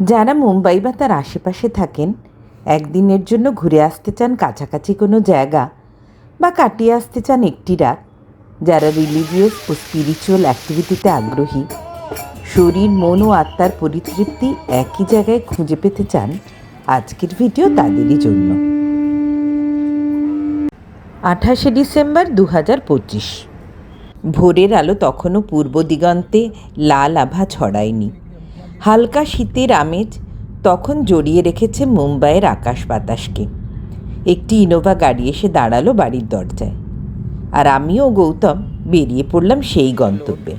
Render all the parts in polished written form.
যারা মুম্বাই বা তার আশেপাশে থাকেন, একদিনের জন্য ঘুরে আসতে চান কাছাকাছি কোনো জায়গা বা কাটিয়ে আসতে চান একটি রাত, যারা রিলিজিয়াস ও স্পিরিচুয়াল অ্যাক্টিভিটিতে আগ্রহী, শরীর মন ও আত্মার পরিতৃপ্তি একই জায়গায় খুঁজে পেতে চান, আজকের ভিডিও তাদেরই জন্য। 28শে ডিসেম্বর 2025। ভোরের আলো তখনও পূর্ব দিগন্তে লাল আভা ছড়ায়নি। হালকা শীতের আমেজ তখন জড়িয়ে রেখেছে মুম্বাইয়ের আকাশ বাতাসকে। একটি ইনোভা গাড়ি এসে দাঁড়ালো বাড়ির দরজায়, আর আমিও গৌতম বেরিয়ে পড়লাম সেই গন্তব্যে।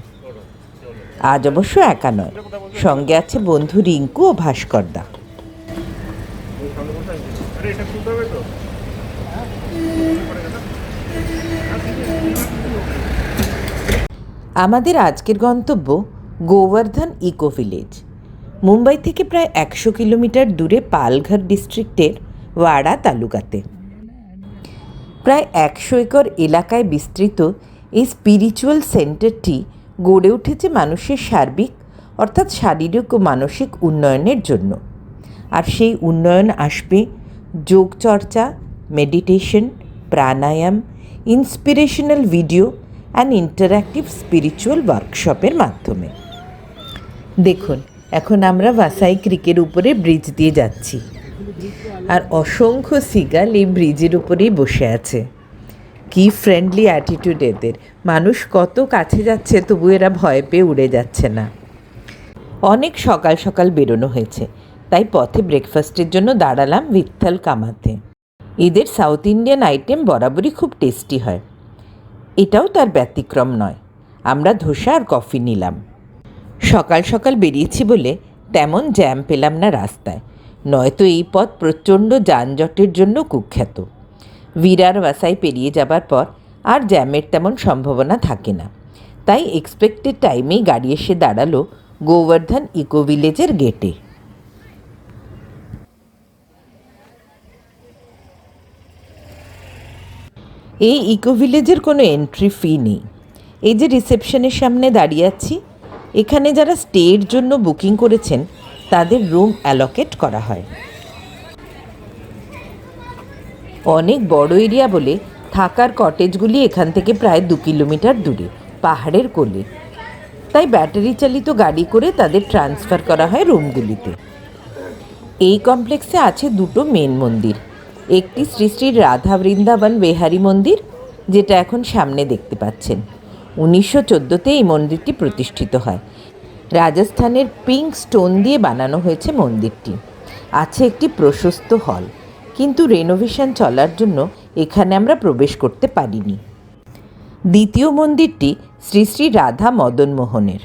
আজ অবশ্য একা নয়, সঙ্গে আছে বন্ধু রিঙ্কু ও ভাস্করদা। আমাদের আজকের গন্তব্য গোবর্ধন ইকো ভিলেজ। মুম্বাই থেকে প্রায় 100 কিলোমিটার দূরে পালঘর ডিস্ট্রিক্টের ওয়াড়া তালুকাতে। প্রায় 100 একর এলাকায় বিস্তৃত এই স্পিরিচুয়াল সেন্টারটি গড়ে উঠেছে মানুষের সার্বিক অর্থাৎ শারীরিক ও মানসিক উন্নয়নের জন্য। আর সেই উন্নয়ন আসবে যোগচর্চা, meditation, pranayama, inspirational video and interactive spiritual ওয়ার্কশপের মাধ্যমে। দেখুন, এখন আমরা ভাসাই ক্রিকের উপরে ব্রিজ দিয়ে যাচ্ছি, আর অসংখ্য সিগাল এই ব্রিজের উপরেই বসে আছে। কি ফ্রেন্ডলি অ্যাটিটিউড এদের! মানুষ কত কাছে যাচ্ছে, তবু এরা ভয় পেয়ে উড়ে যাচ্ছে না। অনেক সকাল সকাল বেরোনো হয়েছে, তাই পথে ব্রেকফাস্টের জন্য দাঁড়ালাম ভিত্থল কামাতে। এদের সাউথ ইন্ডিয়ান আইটেম বরাবরই খুব টেস্টি হয়, এটাও তার ব্যতিক্রম নয়। আমরা ধোসা আর কফি নিলাম। সকাল সকাল বেরিয়েছি বলে তেমন জ্যাম পেলাম না রাস্তায়, নয়তো এই পথ প্রচণ্ড যানজটের জন্য কুখ্যাত। ভিরার ভাসাই পেরিয়ে যাবার পর আর জ্যামের তেমন সম্ভাবনা থাকে না, তাই এক্সপেক্টেড টাইমেই গাড়ি এসে দাঁড়ালো গোবর্ধন ইকো ভিলেজের গেটে। এই ইকো ভিলেজের কোনো এন্ট্রি ফি নেই। এই যে রিসেপশনের সামনে দাঁড়িয়ে আছি, এখানে যারা স্টের জন্য বুকিং করেছেন তাদের রুম অ্যালোকেট করা হয়। অনেক বড় এরিয়া বলে থাকার কটেজগুলি এখান থেকে প্রায় 2 কিলোমিটার দূরে পাহাড়ের কোলে, তাই ব্যাটারি চালিত গাড়ি করে তাদের ট্রান্সফার করা হয় রুমগুলিতে। এই কমপ্লেক্সে আছে দুটো মেন মন্দির। একটি শ্রী শ্রী রাধা বৃন্দাবন বিহারী মন্দির, যেটা এখন সামনে দেখতে পাচ্ছেন। 1914-তে এই মন্দিরটি প্রতিষ্ঠিত হয়। রাজস্থানের পিঙ্ক স্টোন দিয়ে বানানো হয়েছে মন্দিরটি। আছে একটি প্রশস্ত হল, কিন্তু রেনোভেশন চলার জন্য এখানে আমরা প্রবেশ করতে পারিনি। দ্বিতীয় মন্দিরটি শ্রী শ্রী রাধা মদন মোহনের।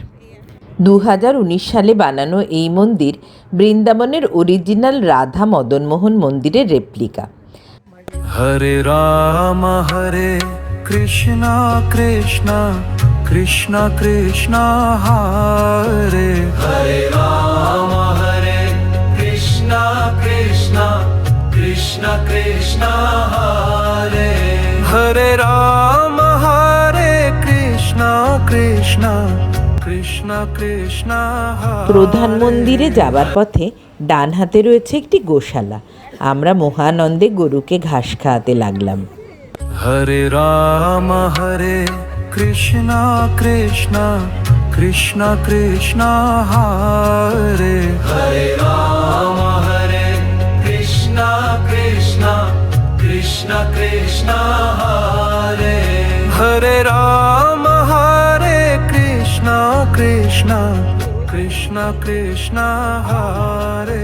2019 সালে বানানো এই মন্দির বৃন্দাবনের অরিজিনাল রাধা মদন মোহন মন্দিরের রেপ্লিকা। হরে রাম হরে কৃষ্ণ কৃষ্ণ কৃষ্ণ কৃষ্ণ হরে হরে রাম হরে কৃষ্ণ কৃষ্ণ কৃষ্ণ কৃষ্ণ হরে হরে রাম হরে কৃষ্ণ কৃষ্ণ কৃষ্ণ কৃষ্ণ। প্রধান মন্দিরে যাবার পথে ডান হাতে রয়েছে একটি গোশালা। আমরা মহানন্দে গরুকে ঘাস খাওয়াতে লাগলাম। হরে রাম হরে কৃষ্ণ কৃষ্ণ কৃষ্ণ কৃষ্ণ হরে হরে রাম হরে কৃষ্ণ কৃষ্ণ কৃষ্ণ কৃষ্ণ হরে হরে রাম হরে কৃষ্ণ কৃষ্ণ কৃষ্ণ কৃষ্ণ হরে।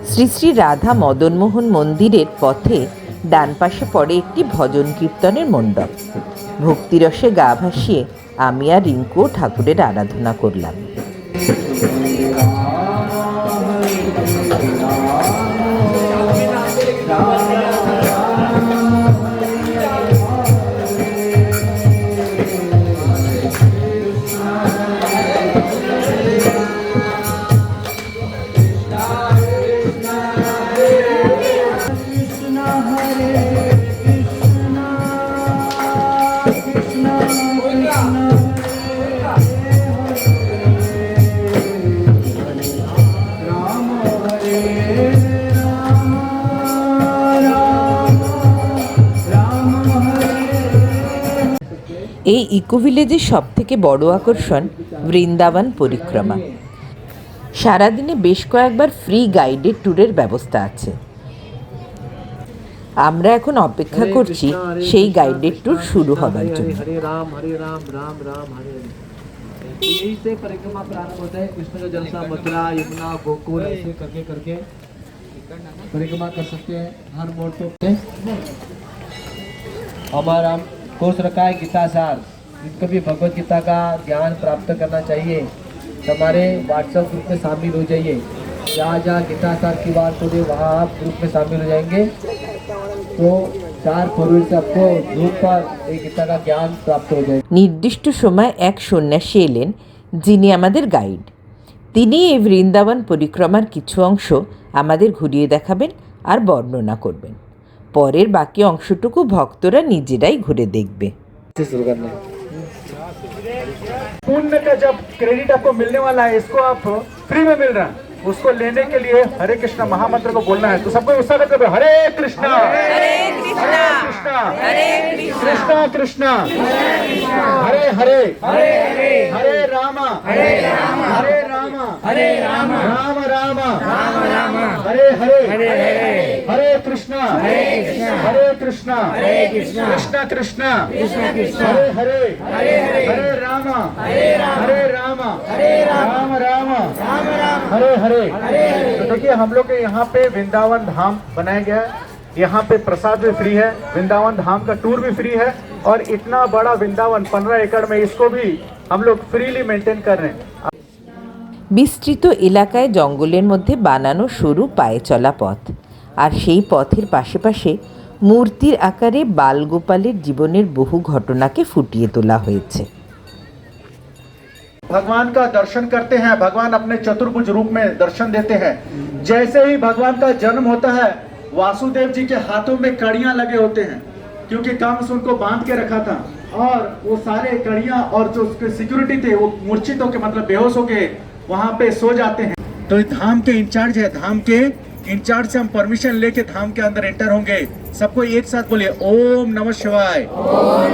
শ্রী শ্রী রাধা মদনমোহন মন্দিরের পথে ডান পাশে পড়ে একটি ভজন কীর্তনের মণ্ডপ। ভক্তিরসে গা ভাসিয়ে আমি আর রিঙ্কু ঠাকুরের আরাধনা করলাম। এই ইকো ভিলেজের সবথেকে বড় আকর্ষণ বৃন্দাবন পরিক্রমা। সারাদিনে বেশ কয়েকবার ফ্রি গাইডেড ট্যুরের ব্যবস্থা আছে। আমরা এখন অপেক্ষা করছি সেই গাইডেড ট্যুর শুরু হবার জন্য। हरे राम राम राम हरे हरे। यही से परिक्रमा प्रारंभ होता है। कृष्ण का जलसा मथुरा यमुना गोकुल ऐसे करके करके परिक्रमा कर सकते हैं हर मोड़ पे। हमारा कोर्स रखा है गीता सार, जिनको भी भगवत गीता का ज्ञान प्राप्त करना चाहिए तो हमारे व्हाट्सएप ग्रुप में शामिल हो जाइए। जहाँ जहाँ गीता सार की बात हो रही वहाँ आप ग्रुप में शामिल हो जाएंगे तो 4 फरवरी से आपको ग्रुप पर एक गीता का ज्ञान प्राप्त हो जाएगा। নির্দিষ্ট সময় এক সন্ন্যাসী এলেন, যিনি আমাদের গাইড। তিনি এই বৃন্দাবন পরিক্রমার কিছু অংশ আমাদের ঘুরিয়ে দেখাবেন আর বর্ণনা করবেন। পরের বাকি অংশটুকু ভক্তরা নিজেরাই ঘুরে দেখবে। पुण्य का जब क्रेडिट आपको मिलने वाला है, इसको आप फ्री में मिल रहा है, उसको लेने के लिए हरे कृष्णा महामंत्र को बोलना है। तो सबको उत्साह करके हरे कृष्णा हरे कृष्णा हरे कृष्णा कृष्णा हरे हरे हरे हरे रामा हरे रामा हरे रामा हरे रामा राम रामा राम रामा हरे हरे हरे हरे कृष्णा हरे कृष्णा कृष्णा कृष्णा हरे हरे हरे रामा हरे रामा राम रामा हरे हरे। तो देखिए हम लोग के यहाँ पे वृंदावन धाम बनाया गया है। यहाँ पे प्रसाद भी फ्री है, वृंदावन धाम का टूर भी फ्री है और इतना बड़ा वृंदावन 15 एकड़ में इसको भी हम लोग फ्रीली मेंटेन कर रहे हैं। বিস্তৃত এলাকায় জঙ্গলের মধ্যে বানানো সরু পায়ে চলা পথ, আর সেই পথের পাশে পাশে মূর্তির আকারে বালগোপালের জীবনের বহু ঘটনাকে ফুটিয়ে তোলা হয়েছে। भगवान का दर्शन करते हैं, भगवान अपने चतुर्भुज रूप में दर्शन देते हैं। जैसे ही भगवान का जन्म होता है, वासुदेव जी के हाथों में कड़ियां लगे होते हैं, क्योंकि कंस उनको बांध के रखा था और वो सारे कड़ियां और जो उसके सिक्योरिटी थे वो मूर्छित होकर मतलब बेहोश होके वहां पे सो जाते हैं। तो धाम के इंचार्ज है, धाम के इंचार्ज से हम परमिशन लेके धाम के अंदर एंटर होंगे। सबको एक साथ बोलिए ओम नमः शिवाय, ओम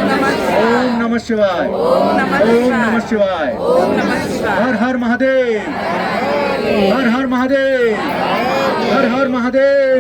नमः शिवाय, ओम नमः शिवाय, हर हर महादेव, हर हर महादेव, हर हर महादेव।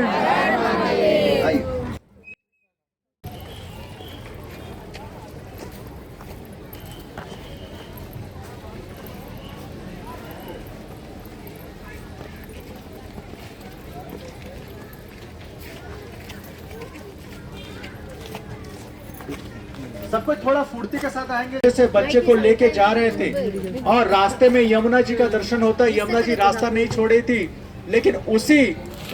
सबको थोड़ा फुर्ती के साथ आएंगे। जैसे बच्चे को लेके जा रहे थे और रास्ते में यमुना जी का दर्शन होता है। यमुना जी रास्ता नहीं छोड़ी थी, लेकिन उसी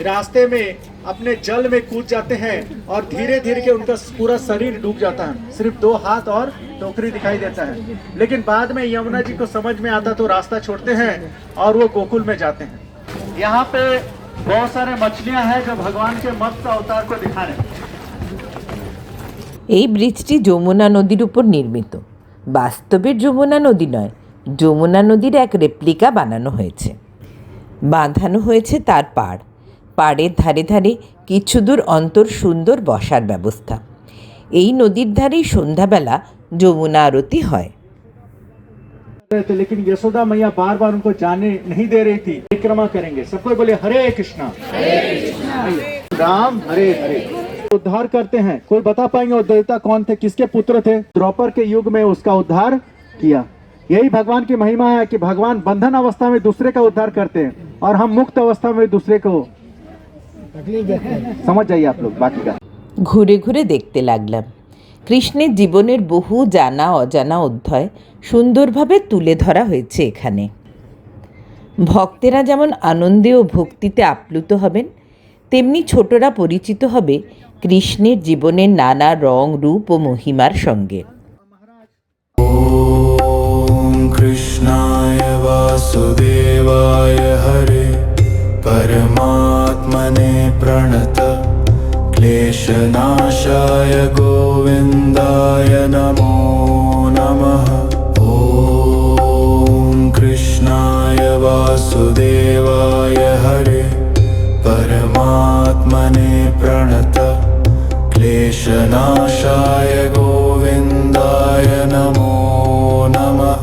रास्ते में अपने जल में कूद जाते हैं और धीरे धीरे के उनका पूरा शरीर डूब जाता है। सिर्फ 2 हाथ और टोकरी दिखाई देता है। लेकिन बाद में यमुना जी को समझ में आता तो रास्ता छोड़ते हैं और वो गोकुल में जाते हैं। यहाँ पे बहुत सारे मछलियां हैं जो भगवान के मत्स्य अवतार को दिखा रहे हैं। এই ব্রিজটি যমুনা নদীর উপর নির্মিত। বাস্তবের যমুনা নদী নয়, যমুনা নদীর এক রেপ্লিকা বানানো হয়েছে। বাঁধানো হয়েছে তার পাড়। পাড়ের ধারে ধারে কিছু দূর অন্তর সুন্দর বসার ব্যবস্থা। এই নদীর ধারেই সন্ধ্যাবেলা যমুনা আরতি হয়। लेकिन यशोदा मैया बार बार उनको जाने नहीं दे रही थी। परिक्रमा करेंगे, सबको बोले हरे कृष्णा राम हरे हरे। उद्धार करते हैं। कोई बता पाएंगे वो देवता कौन थे, किसके पुत्र थे? द्रौपद के युग में उसका उद्धार किया। यही भगवान की महिमा है कि भगवान बंधन अवस्था में दूसरे का उद्धार करते हैं और हम मुक्त अवस्था में दूसरे को। समझ जाइए आप लोग बाकी का। ঘুরে ঘুরে দেখতে লাগলাম। কৃষ্ণের জীবনের বহু জানা অজানা অধ্যায় সুন্দরভাবে তুলে ধরা হয়েছে এখানে। ভক্তেরা যেমন আনন্দে ও ভক্তিতে আপ্লুত হবেন, তেমনি ছোটরা পরিচিত হবে কৃষ্ণের জীবনের নানা রং রূপ ও মহিমার সঙ্গে। ओम कृष्णाय वासुदेवाय हरे परमात्मने प्रणत क्लेशनाशाय गोविन्दाय नमो नमः। ओम कृष्णाय वासुदेवाय हरे परमात्मने प्रणत क्लेशनाशाय गोविन्दाय कृष्णाय नमो नमः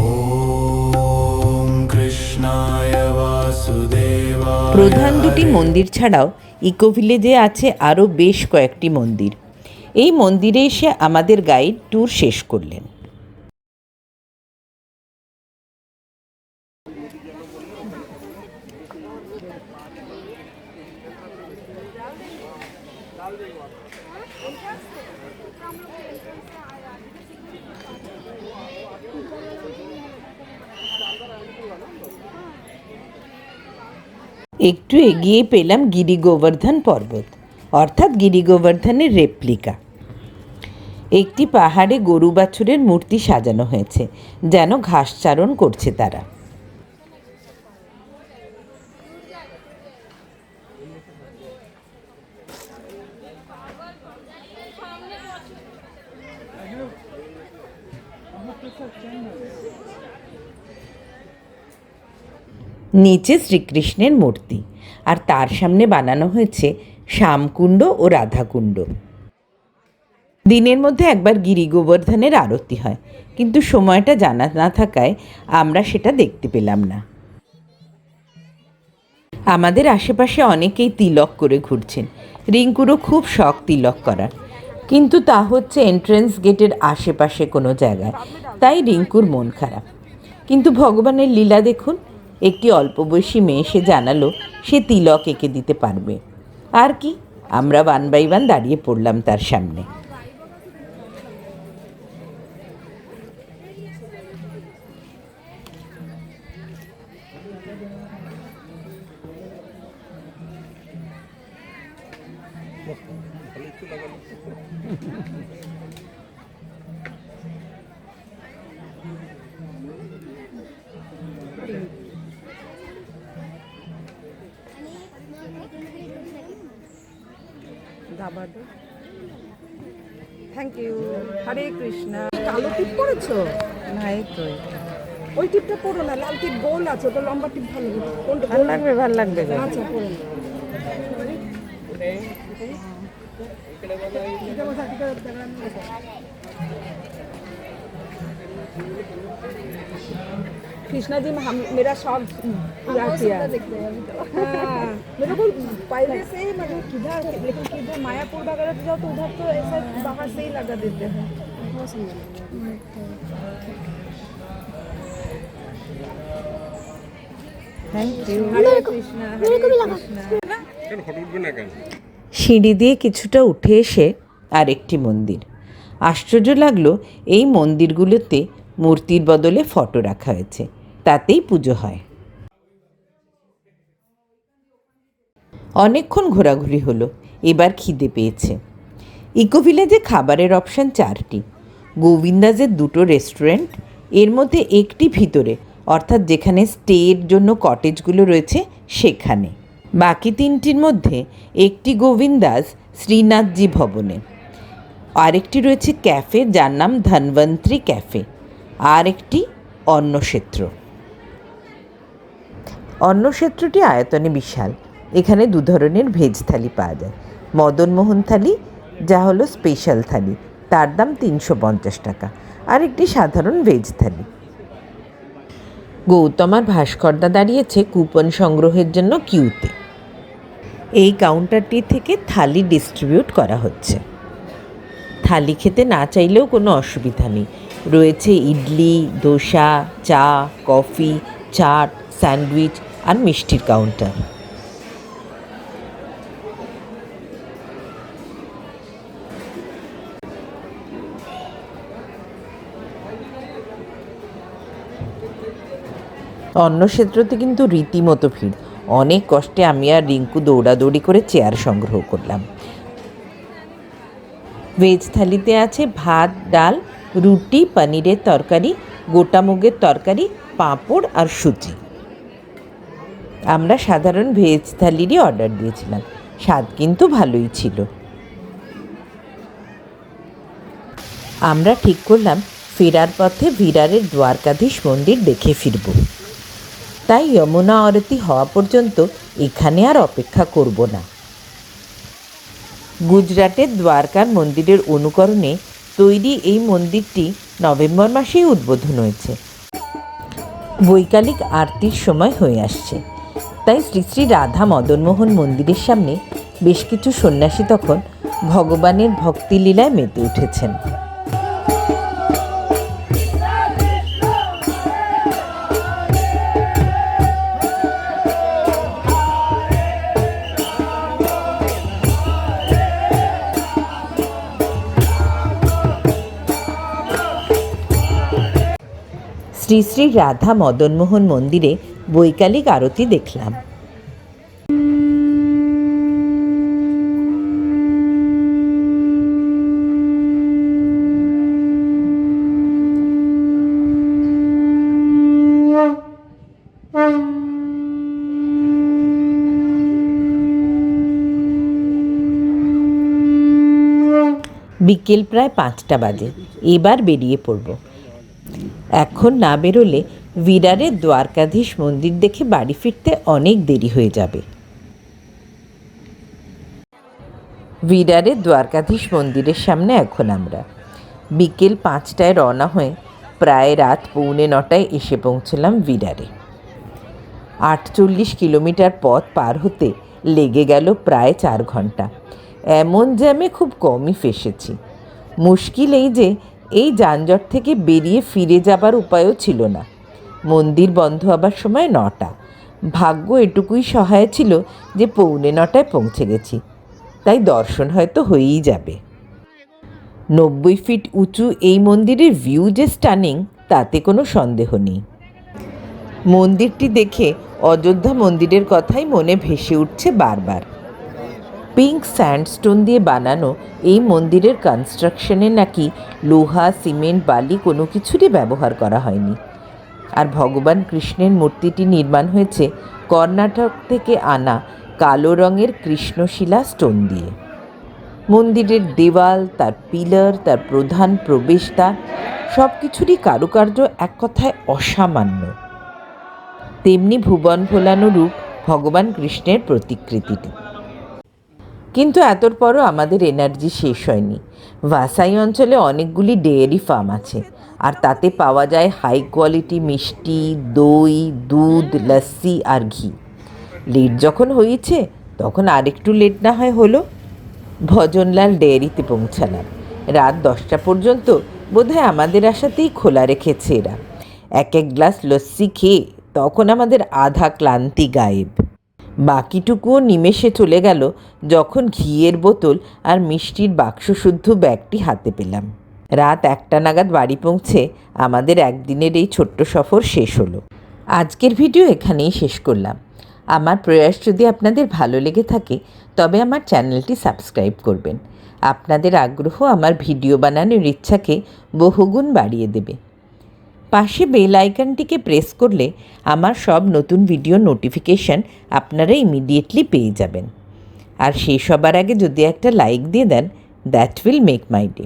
ॐ कृष्णाय वासुदेवाय প্রধান দুটি মন্দির ছাড়াও ইকো ভিলেজে আছে আরও বেশ কয়েকটি মন্দির। এই মন্দিরে এসে আমাদের গাইড ট্যুর শেষ করলেন। একটু এগিয়ে পেলাম গিরি গোবর্ধন পর্বত, অর্থাৎ গিরি গোবর্ধনের রেপ্লিকা। একটি পাহাড়ে গরু বাছুরের মূর্তি সাজানো হয়েছে, যেন ঘাসচারণ করছে তারা। নিচে শ্রীকৃষ্ণের মূর্তি, আর তার সামনে বানানো হয়েছে শ্যামকুণ্ড ও রাধাকুণ্ড। দিনের মধ্যে একবার গিরি গোবর্ধনের আরতি হয়, কিন্তু সময়টা জানা না থাকায় আমরা সেটা দেখতে পেলাম না। আমাদের আশেপাশে অনেকেই তিলক করে ঘুরছেন। রিঙ্কুরও খুব শখ তিলক করার, কিন্তু তা হচ্ছে এন্ট্রেন্স গেটের আশেপাশে কোনো জায়গায়, তাই রিঙ্কুর মন খারাপ। কিন্তু ভগবানের লীলা দেখুন, একটি অল্প বয়সী মেয়ে এসে জানালো সে তিলক এঁকে দিতে পারবে। আর কি, আমরা 1 by 1 দাঁড়িয়ে পড়লাম তার সামনে। Thank you. হরে কৃষ্ণা। কালো টিপ পরেছো? না, এই তো ওই টিপটা পরো না, লাল টিপ গোল আছে, ওটা লম্বা টিপ ভালো কোনটা ভালো লাগবে? ভালো লাগবে। আচ্ছা, পরো না। कृष्णा जी मेरा शौक पूरा किया। हाँ, मेरे को पहले से ही मतलब किधर, लेकिन किधर मायापुर वगैरह जाओ तो उधर तो ऐसा बाहर से ही लगा देते हैं। बहुत सुंदर। Thank you. हरे कृष्णा। हरे कृष्णा। সিঁড়ি দিয়ে কিছুটা উঠে এসে আরেকটি মন্দির। আশ্চর্য লাগলো, এই মন্দিরগুলোতে মূর্তির বদলে ফটো রাখা হয়েছে, তাতেই পুজো হয়। অনেকক্ষণ ঘোরাঘুরি হলো, এবার খিদে পেয়েছে। ইকো ভিলেজে খাবারের অপশান 4টি। গোবিন্দাজের 2টো রেস্টুরেন্ট, এর মধ্যে একটি ভিতরে, অর্থাৎ যেখানে স্টের জন্য কটেজগুলো রয়েছে সেখানে। বাকি 3টির মধ্যে একটি গোবিন্দাজ শ্রীনাথজি ভবনে, আরেকটি রয়েছে ক্যাফে যার নাম ধন্বন্তরী ক্যাফে, আর একটি অন্নক্ষেত্র। অন্নক্ষেত্রটি আয়তনে বিশাল। এখানে 2 ধরনের ভেজ থালি পাওয়া যায়। মদনমোহন থালি, যা হলো স্পেশাল থালি, তার দাম 350 টাকা, আর একটি সাধারণ ভেজ থালি। গৌতম আর ভাস্করদা দাঁড়িয়েছে কুপন সংগ্রহের জন্য কিউতে। এই কাউন্টারটি থেকে থালি ডিস্ট্রিবিউট করা হচ্ছে। থালি খেতে না চাইলেও কোনো অসুবিধা নেই। রয়েছে ইডলি, দোসা, চা, কফি, চাট, স্যান্ডউইচ আর মিষ্টির কাউন্টার। অন্নক্ষেত্রতে কিন্তু রীতিমতো ভিড়। অনেক কষ্টে আমি আর রিঙ্কু দৌড়াদৌড়ি করে চেয়ার সংগ্রহ করলাম। ভেজ থালিতে আছে ভাত, ডাল, রুটি, পনিরের তরকারি, গোটা মুগের তরকারি, পাঁপড় আর সুজি। আমরা সাধারণ ভেজ থালিরই অর্ডার দিয়েছিলাম। স্বাদ কিন্তু ভালোই ছিল। আমরা ঠিক করলাম ফেরার পথে ভিরারের দ্বারকাধীশ মন্দির দেখে ফিরব। তাই যমুনা আরতি হওয়া পর্যন্ত এখানে আর অপেক্ষা করব না। গুজরাটের দ্বারকার মন্দিরের অনুকরণে তৈরি এই মন্দিরটি নভেম্বর মাসেই উদ্বোধন হয়েছে। বৈকালিক আরতির সময় হয়ে আসছে, তাই শ্রী শ্রী রাধা মদনমোহন মন্দিরের সামনে বেশ কিছু সন্ন্যাসী তখন ভগবানের ভক্তিলীলায় মেতে উঠেছেন। শ্রী শ্রী রাধা মদনমোহন মন্দিরে বৈকালিক আরতি দেখলাম। বিকেল প্রায় 5টা বাজে, এবার বেরিয়ে পড়ব। এখন না বেরোলে ভিরারের দ্বারকাধীশ মন্দির দেখে বাড়ি ফিরতে অনেক দেরি হয়ে যাবে। ভিরারের দ্বারকাধীশ মন্দিরের সামনে এখন আমরা বিকেল 5টায় রওনা হয়ে প্রায় রাত 8:45 এসে পৌঁছলাম ভিরারে। 48 কিলোমিটার পথ পার হতে লেগে গেল প্রায় 4 ঘন্টা। এমন জ্যামে খুব কমই ফেসেছি। মুশকিল এই যে এই যানজট থেকে বেরিয়ে ফিরে যাবার উপায়ও ছিল না। মন্দির বন্ধ হবার সময় 9টা। ভাগ্য এটুকুই সহায় ছিল যে 8:45 পৌঁছে গেছি, তাই দর্শন হয়তো হয়েই যাবে। 90 ফিট উঁচু এই মন্দিরের ভিউ যে স্টানিং তাতে কোনো সন্দেহ নেই। মন্দিরটি দেখে অযোধ্যা মন্দিরের কথাই মনে ভেসে উঠছে বারবার। পিঙ্ক স্যান্ডস্টোন দিয়ে বানানো এই মন্দিরের কনস্ট্রাকশনে নাকি লোহা, সিমেন্ট, বালি কোনো কিছুরই ব্যবহার করা হয়নি। আর ভগবান কৃষ্ণের মূর্তিটি নির্মাণ হয়েছে কর্ণাটক থেকে আনা কালো রঙের কৃষ্ণশিলা স্টোন দিয়ে। মন্দিরের দেওয়াল, তার পিলার, তার প্রধান প্রবেশদ্বার সব কিছুরই কারুকার্য এক কথায় অসামান্য। তেমনি ভুবন ভোলানো রূপ ভগবান কৃষ্ণের প্রতিকৃতিটি। কিন্তু এতর পরও আমাদের এনার্জি শেষ হয়নি। ভাসাই অঞ্চলে অনেকগুলি ডেয়ারি ফার্ম আছে, আর তাতে পাওয়া যায় হাই কোয়ালিটি মিষ্টি, দই, দুধ, লস্যি আর ঘি। লেট যখন হয়েছে তখন আরেকটু লেট না হয় হলো। ভজনলাল ডেয়ারিতে পৌঁছালাম। রাত 10টা পর্যন্ত বোধহয় আমাদের আশাতেই খোলা রেখেছে এরা। এক গ্লাস লস্যি খেয়ে তখন আমাদের আধা ক্লান্তি গায়েব। বাকিটুকুও নিমেষে চলে গেল যখন ঘিয়ের বোতল আর মিষ্টির বাক্সশুদ্ধ ব্যাগটি হাতে পেলাম। রাত 1টা নাগাদ বাড়ি পৌঁছে আমাদের একদিনের এই ছোট্ট সফর শেষ হলো। আজকের ভিডিও এখানেই শেষ করলাম। আমার প্রয়াস যদি আপনাদের ভালো লেগে থাকে তবে আমার চ্যানেলটি সাবস্ক্রাইব করবেন। আপনাদের আগ্রহ আমার ভিডিও বানানোর ইচ্ছাকে বহুগুণ বাড়িয়ে দেবে। পাশে বেল আইকনটিকে প্রেস করলে আমার সব নতুন ভিডিও নোটিফিকেশান আপনারা ইমিডিয়েটলি পেয়ে যাবেন। আর শেষ হবার আগে যদি একটা লাইক দিয়ে দেন, that will make my day.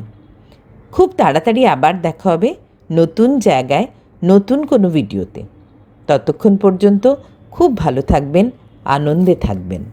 খুব তাড়াতাড়ি আবার দেখা হবে নতুন জায়গায় নতুন কোনো ভিডিওতে। ততক্ষণ পর্যন্ত খুব ভালো থাকবেন, আনন্দে থাকবেন।